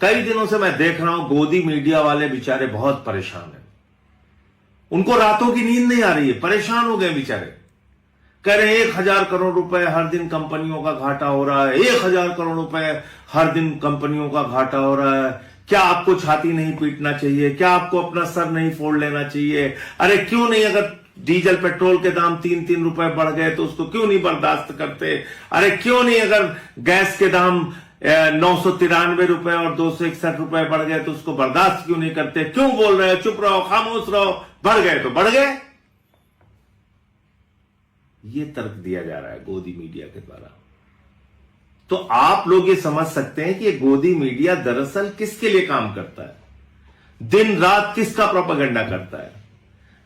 कई दिनों से मैं देख रहा हूं गोदी मीडिया वाले बेचारे बहुत परेशान हैं। उनको रातों की नींद नहीं आ रही है, परेशान हो गए बेचारे। कह रहे हैं 1000 करोड़ रुपए हर दिन कंपनियों का घाटा हो रहा है, 1000 करोड़ रुपए हर दिन कंपनियों का घाटा हो रहा है। क्या आपको छाती नहीं पीटना चाहिए? क्या आपको अपना सर नहीं फोड़ लेना चाहिए? अरे क्यों नहीं, अगर डीजल पेट्रोल के दाम 3-3 रुपए बढ़ गए तो उसको क्यों नहीं बर्दाश्त करते? अरे क्यों नहीं, अगर गैस के दाम 993 रुपए और 261 रुपए बढ़ गए तो उसको बर्दाश्त क्यों नहीं करते? क्यों बोल रहे हो? चुप रहो, खामोश रहो, बढ़ गए तो बढ़ गए। ये तर्क दिया जा रहा है गोदी मीडिया के द्वारा। तो आप लोग ये समझ सकते हैं कि ये गोदी मीडिया दरअसल किसके लिए काम करता है, दिन रात किसका प्रोपेगेंडा करता है,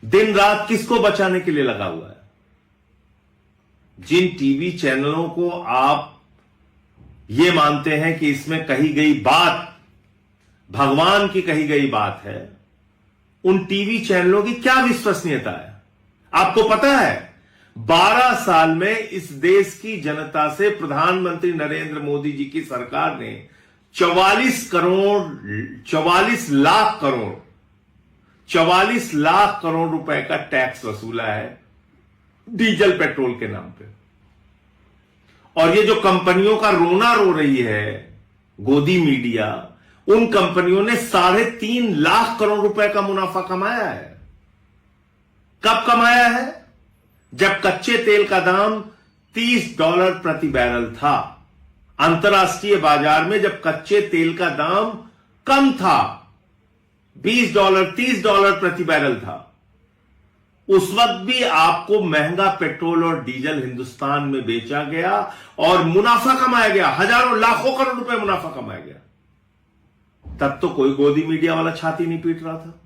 दिन रात किसको बचाने के लिए लगा हुआ है। जिन टीवी चैनलों को आप ये मानते हैं कि इसमें कही गई बात भगवान की कही गई बात है, उन टीवी चैनलों की क्या विश्वसनीयता है? आपको पता है 12 साल में इस देश की जनता से प्रधानमंत्री नरेंद्र मोदी जी की सरकार ने 44 लाख करोड़ रुपए का टैक्स वसूला है डीजल पेट्रोल के नाम पे। और ये जो कंपनियों का रोना रो रही है गोदी मीडिया, उन कंपनियों ने 3.5 लाख करोड़ रुपए का मुनाफा कमाया है। कब कमाया है? जब कच्चे तेल का दाम $30 प्रति बैरल था। अंतर्राष्ट्रीय बाजार में जब कच्चे तेल का दाम कम था, $20 $30 प्रति बैरल था, उस वक्त भी आपको महंगा पेट्रोल और डीजल हिंदुस्तान में बेचा गया और मुनाफा कमाया गया, हजारों लाखों करोड़ रुपए मुनाफा कमाया गया। तब तो कोई गोदी मीडिया वाला छाती नहीं पीट रहा था,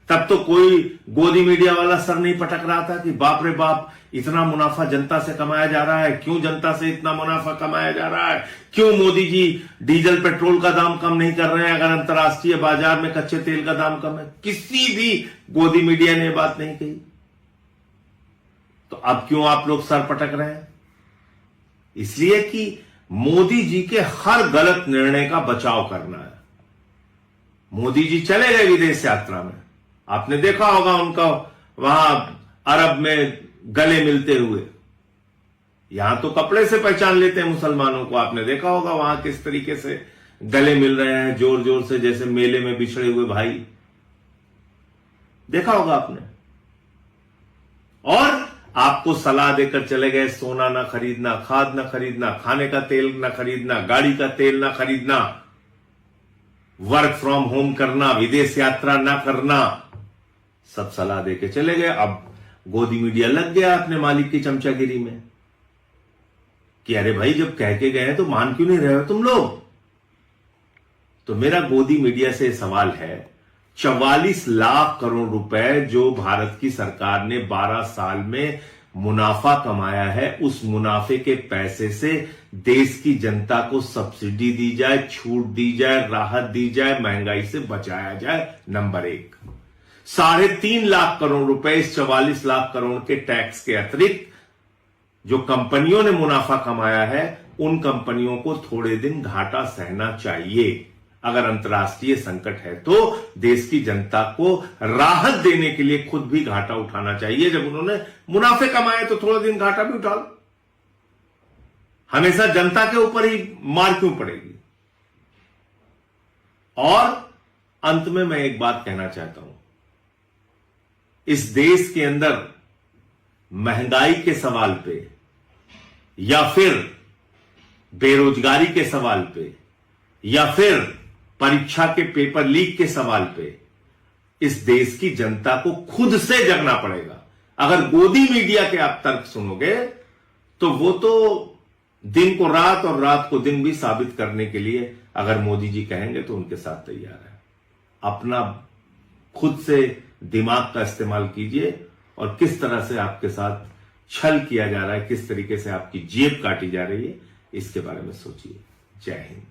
तब तो कोई गोदी मीडिया वाला सर नहीं पटक रहा था कि बाप रे बाप, इतना मुनाफा जनता से कमाया जा रहा है, क्यों जनता से इतना मुनाफा कमाया जा रहा है, क्यों मोदी जी डीजल पेट्रोल का दाम कम नहीं कर रहे हैं अगर अंतर्राष्ट्रीय बाजार में कच्चे तेल का दाम कम है। किसी भी गोदी मीडिया ने बात नहीं कही। तो अब क्यों आप लोग सर पटक रहे हैं? इसलिए कि मोदी जी के हर गलत निर्णय का बचाव करना है। मोदी जी चले गए विदेश यात्रा में, आपने देखा होगा उनका वहां अरब में गले मिलते हुए। यहां तो कपड़े से पहचान लेते हैं मुसलमानों को, आपने देखा होगा वहां किस तरीके से गले मिल रहे हैं जोर जोर से, जैसे मेले में बिछड़े हुए भाई। देखा होगा आपने। और आपको सलाह देकर चले गए सोना ना खरीदना, खाद ना खरीदना, खाने का तेल ना खरीदना, गाड़ी का तेल ना खरीदना, वर्क फ्रॉम होम करना, विदेश यात्रा ना करना, सब सलाह देके चले गए। अब गोदी मीडिया लग गया अपने मालिक की चमचागिरी में कि अरे भाई जब कह के गए तो मान क्यों नहीं रहे हो तुम लोग? तो मेरा गोदी मीडिया से सवाल है, 44 लाख करोड़ रुपए जो भारत की सरकार ने 12 साल में मुनाफा कमाया है, उस मुनाफे के पैसे से देश की जनता को सब्सिडी दी जाए, छूट दी जाए, राहत दी जाए, महंगाई से बचाया जाए। नंबर 1, 3.5 लाख करोड़ रुपए इस 44 लाख करोड़ के टैक्स के अतिरिक्त जो कंपनियों ने मुनाफा कमाया है, उन कंपनियों को थोड़े दिन घाटा सहना चाहिए। अगर अंतर्राष्ट्रीय संकट है तो देश की जनता को राहत देने के लिए खुद भी घाटा उठाना चाहिए। जब उन्होंने मुनाफे कमाए तो थोड़ा दिन घाटा भी उठा लो। हमेशा जनता के ऊपर ही मार क्यों पड़ेगी? और अंत में मैं एक बात कहना चाहता हूं, इस देश के अंदर महंगाई के सवाल पे या फिर बेरोजगारी के सवाल पे या फिर परीक्षा के पेपर लीक के सवाल पे इस देश की जनता को खुद से जगना पड़ेगा। अगर गोदी मीडिया के आप तर्क सुनोगे तो वो तो दिन को रात और रात को दिन भी साबित करने के लिए अगर मोदी जी कहेंगे तो उनके साथ तैयार है। अपना खुद से दिमाग का इस्तेमाल कीजिए और किस तरह से आपके साथ छल किया जा रहा है, किस तरीके से आपकी जेब काटी जा रही है, इसके बारे में सोचिए। जय हिंद।